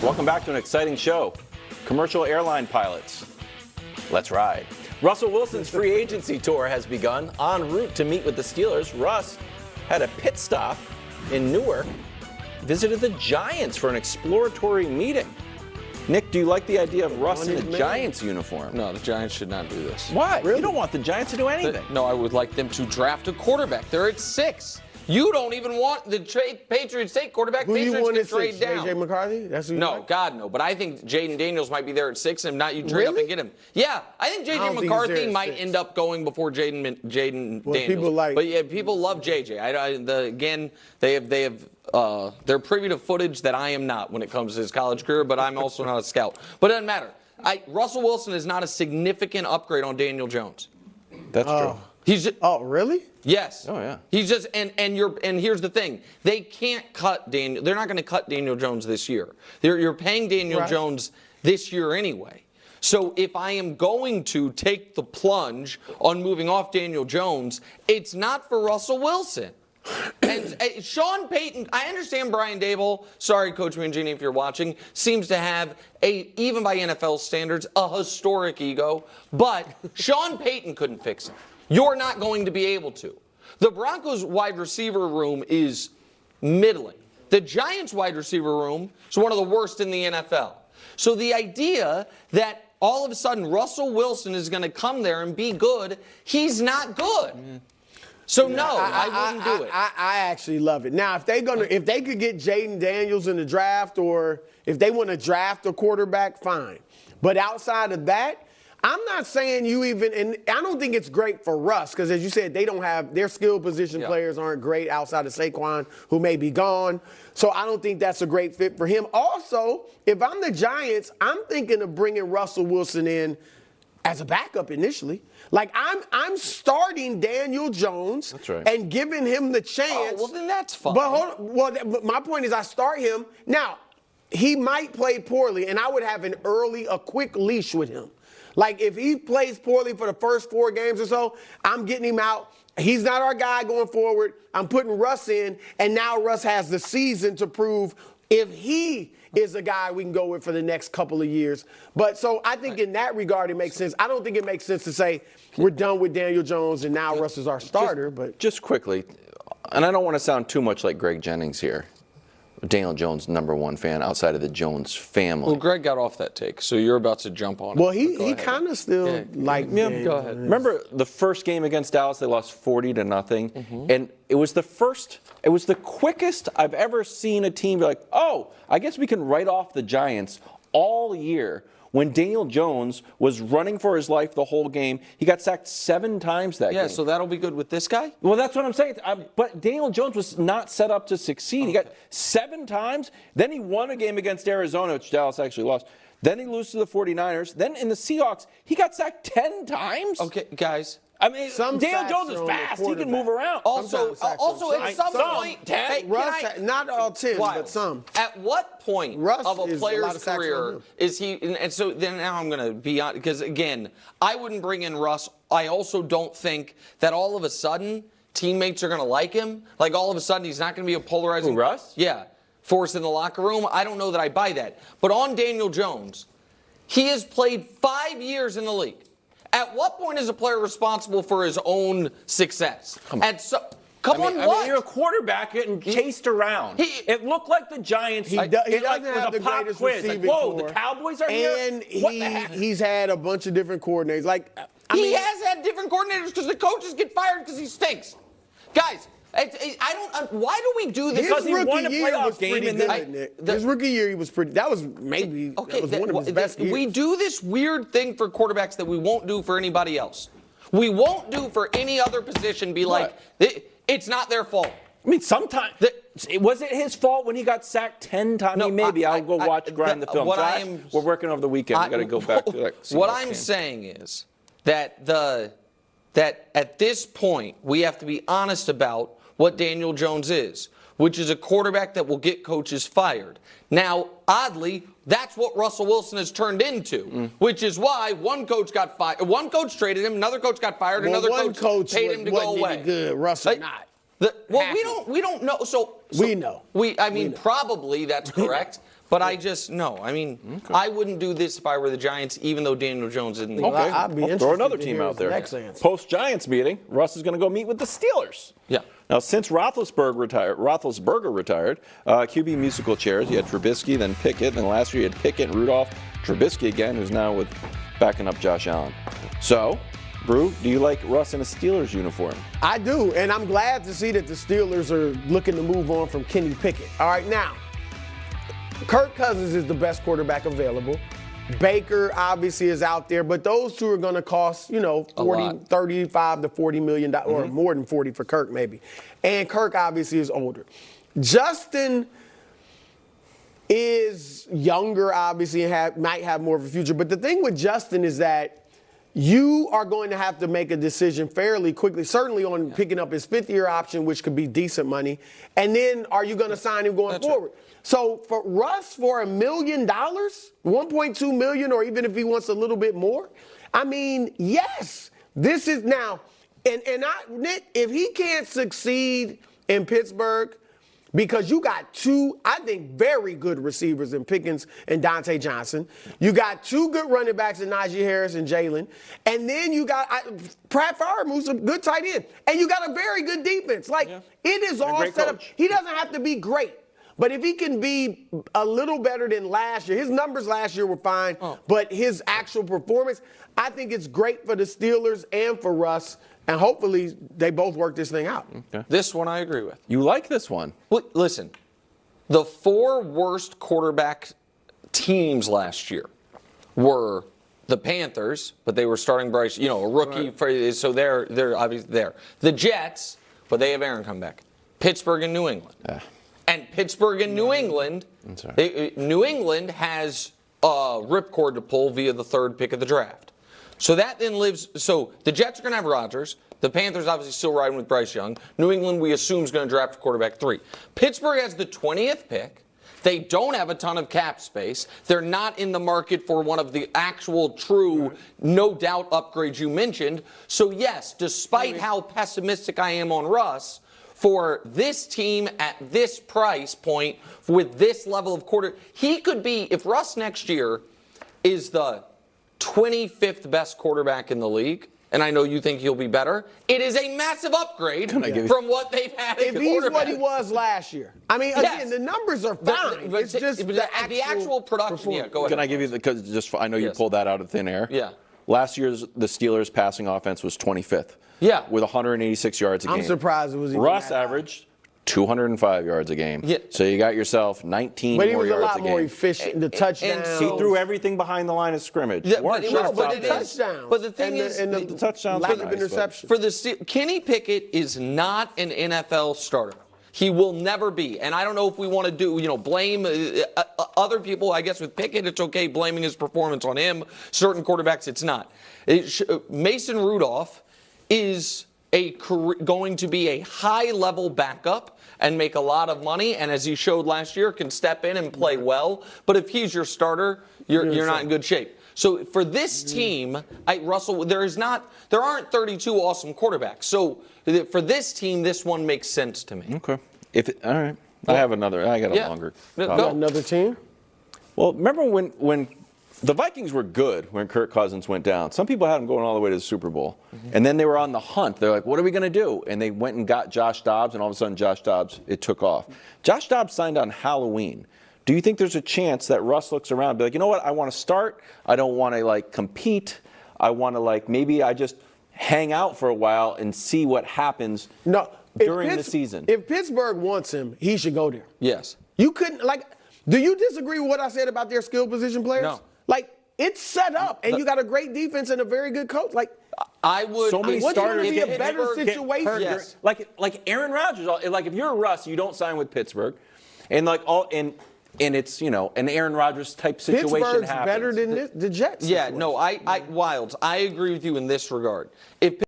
Welcome back to an exciting show. Commercial airline pilots. Let's ride. Russell Wilson's free agency tour has begun. En route to meet with the Steelers, Russ had a pit stop in Newark, visited the Giants for an exploratory meeting. Nick, do you like the idea of Russ in the Giants uniform? No, the Giants should not do this. Why? Really? You don't want the Giants to do anything. No, I would like them to draft a quarterback. They're at 6. You don't even want the Patriots take quarterback. Who Patriots you want can at trade 6? down. J.J. McCarthy? That's who you No, like? God, no. But I think Jaden Daniels might be there at 6, and if not, you trade up Really? and get him. Yeah, I think I J.J. don't think he's McCarthy there at might 6. end up going before Jaden Well, Daniels. people like- But yeah, people love J.J. Again, they have they're privy to footage that I am not when it comes to his college career, but I'm also not a scout. But it doesn't matter. Russell Wilson is not a significant upgrade on Daniel Jones. That's true. He's just, Oh, really? yes. Oh, yeah. He's just and here's the thing. They can't cut Daniel. They're not going to cut Daniel Jones this year. You're paying Daniel Right. Jones this year anyway. So if I am going to take the plunge on moving off Daniel Jones, it's not for Russell Wilson. And Sean Payton, I understand Brian Daboll, sorry, Coach Mangini, if you're watching, seems to have even by NFL standards, a historic ego. But Sean Payton couldn't fix it. You're not going to be able to. The Broncos wide receiver room is middling. The Giants wide receiver room is one of the worst in the NFL. So the idea that all of a sudden Russell Wilson is going to come there and be good, he's not good. So no, I wouldn't do it. I actually love it. Now, if they could get Jaden Daniels in the draft, or if they want to draft a quarterback, fine. But outside of that, I'm not saying and I don't think it's great for Russ, because as you said, they don't have their skill position players aren't great outside of Saquon, who may be gone. So I don't think that's a great fit for him. Also, if I'm the Giants, I'm thinking of bringing Russell Wilson in as a backup initially. Like I'm starting Daniel Jones. That's right. And giving him the chance. Oh, well, then that's fine. But hold on. Well, my point is I start him. Now, he might play poorly, and I would have a quick leash with him. Like, if he plays poorly for the first 4 games or so, I'm getting him out. He's not our guy going forward. I'm putting Russ in, and now Russ has the season to prove if he is a guy we can go with for the next couple of years. But so I think in that regard, it makes sense. I don't think it makes sense to say we're done with Daniel Jones and now Russ is our starter. But Just quickly, and I don't want to sound too much like Greg Jennings here. Daniel Jones, #1 fan outside of the Jones family. Well, Greg got off that take, so you're about to jump on it. well, Go he ahead. kind of still like. Go ahead. Remember the first game against Dallas, they lost 40-0, and it was the quickest I've ever seen a team be like, oh, I guess we can write off the Giants all year. When Daniel Jones was running for his life the whole game, he got sacked 7 times that game. Yeah, so that'll be good with this guy? Well, that's what I'm saying. But Daniel Jones was not set up to succeed. He got 7 times. Then he won a game against Arizona, which Dallas actually lost. Then he lost to the 49ers. Then in the Seahawks, he got sacked 10 times. Okay, guys. I mean, Some Daniel sacks Jones are is on the fast. He can quarterback. move around. Also, Sometimes sacks on at some. some point, 10. hey, can Russ, I- not all 10, Wild. but some. At what point Russ of a is a lot player's of sacks on career him. is he? And so then now I'm going to be on, because again, I wouldn't bring in Russ. I also don't think that all of a sudden teammates are going to like him. Like all of a sudden he's not going to be a polarizing. Who, Russ? Yeah, force in the locker room. I don't know that I buy that. But on Daniel Jones, he has played 5 years in the league. At what point is a player responsible for his own success? Come on, what? You're a quarterback getting chased around. It looked like the Giants. He it doesn't like was have a the pop greatest quiz. Like, receiving whoa, core. the Cowboys are here? And What the heck? he's had a bunch of different coordinators. Like, He has had different coordinators because the coaches get fired because he stinks. Guys, I don't. Why do we do this? his Because he rookie won a year playoff was game pretty and good, then- Nick. the- His rookie year, he was pretty. That was maybe that was one of his best years. We do this weird thing for quarterbacks that we won't do for anybody else. We won't do for any other position. Be like, it's not their fault. I mean, sometimes. Was it his fault when he got sacked 10 times? No, maybe I'll go grind the film. what Josh, we're working over the weekend. We've got to go back to that. What I'm saying is that that at this point we have to be honest about what Daniel Jones is, which is a quarterback that will get coaches fired. Now, oddly, that's what Russell Wilson has turned into, which is why one coach got fired, one coach traded him, another coach got fired, Well, another one coach paid him to go wasn't away. any good, Russell Like, not. Well, we don't know. So We know. I mean, probably that's correct. But I just, no. I mean, I wouldn't do this if I were the Giants, even though Daniel Jones isn't the Okay. Okay, I'd be I'll interested throw another to team hear out his there. next answer. Post-Giants meeting, Russ is going to go meet with the Steelers. Yeah. Now, since Roethlisberger retired, QB musical chairs. You had Trubisky, then Pickett, then last year you had Pickett, Rudolph, Trubisky again, who's now with backing up Josh Allen. So, Brew, do you like Russ in a Steelers uniform? I do, and I'm glad to see that the Steelers are looking to move on from Kenny Pickett. All right, now, Kirk Cousins is the best quarterback available. Baker obviously is out there, but those two are going to cost, 35 to $40 million, or more than 40 for Kirk maybe. And Kirk obviously is older. Justin is younger, obviously, and might have more of a future. But the thing with Justin is that you are going to have to make a decision fairly quickly, certainly on picking up his fifth-year option, which could be decent money. And then are you going to sign him going forward? Right. So for Russ, for $1 million, $1.2 million, or even if he wants a little bit more, I mean, yes, this is now. Nick, if he can't succeed in Pittsburgh, because you got two, I think, very good receivers in Pickens and Dante Johnson. You got two good running backs in Najee Harris and Jalen. And then you got Pratt Favre, who's a good tight end. And you got a very good defense. It is all set up. He doesn't have to be great. But if he can be a little better than last year, his numbers last year were fine, but his actual performance, I think it's great for the Steelers and for Russ. And hopefully they both work this thing out. Okay. This one I agree with. You like this one? Well, listen, the four worst quarterback teams last year were the Panthers, but they were starting Bryce, a rookie, so they're obviously there. The Jets, but they have Aaron come back. Pittsburgh and New England. And Pittsburgh and New England, New England has a ripcord to pull via the third pick of the draft. So that then lives. So the Jets are going to have Rodgers. The Panthers obviously still riding with Bryce Young. New England, we assume, is going to draft a quarterback 3. Pittsburgh has the 20th pick. They don't have a ton of cap space. They're not in the market for one of the actual true, no doubt upgrades you mentioned. So yes, despite how pessimistic I am on Russ, for this team at this price point with this level of he could be, if Russ next year is the 25th best quarterback in the league, and I know you think he'll be better, it is a massive upgrade from what they've had if he's what he was last year. I mean, again, the numbers are fine. It's just the actual production. Yeah, go ahead. Can I give you because I know you pulled that out of thin air. Yeah. Last year's the Steelers' passing offense was 25th. Yeah. With 186 yards a game. I'm surprised it was even Russ that high. averaged 205 yards a game. Yeah. So you got yourself 19 more yards a game. But he was a lot more efficient. The touchdowns. He threw everything behind the line of scrimmage. Yeah, Weren't but shots but off it there. is- touchdowns. But the thing is, and the touchdowns lack were of nice, interception. for the Kenny Pickett is not an NFL starter. He will never be. And I don't know if we want to blame other people. I guess with Pickett, it's okay blaming his performance on him. Certain quarterbacks, it's not. Mason Rudolph is going to be a high-level backup and make a lot of money, and as he showed last year, can step in and play well. But if he's your starter, you're not in good shape. So for this team, Russell, there aren't 32 awesome quarterbacks. So for this team, this one makes sense to me. Okay. All right. I got a longer. Go. Another team? Well, remember when the Vikings were good when Kirk Cousins went down? Some people had him going all the way to the Super Bowl. And then they were on the hunt. They're like, what are we going to do? And they went and got Josh Dobbs, and all of a sudden Josh Dobbs, it took off. Josh Dobbs signed on Halloween. Do you think there's a chance that Russ looks around and be like, you know what, I want to start. I don't want to, compete. I want to, maybe I just hang out for a while and see what happens during the season. If Pittsburgh wants him, he should go there. Yes. You couldn't, do you disagree with what I said about their skill position players? No. It's set up, and you got a great defense and a very good coach. I would. So many what's going starters to be a get better hurt, situation? Yes. Like Aaron Rodgers. If you're a Russ, you don't sign with Pittsburgh, and it's an Aaron Rodgers type situation Pittsburgh's happens. better than the Jets. Yeah, no, Wilds, I agree with you in this regard. If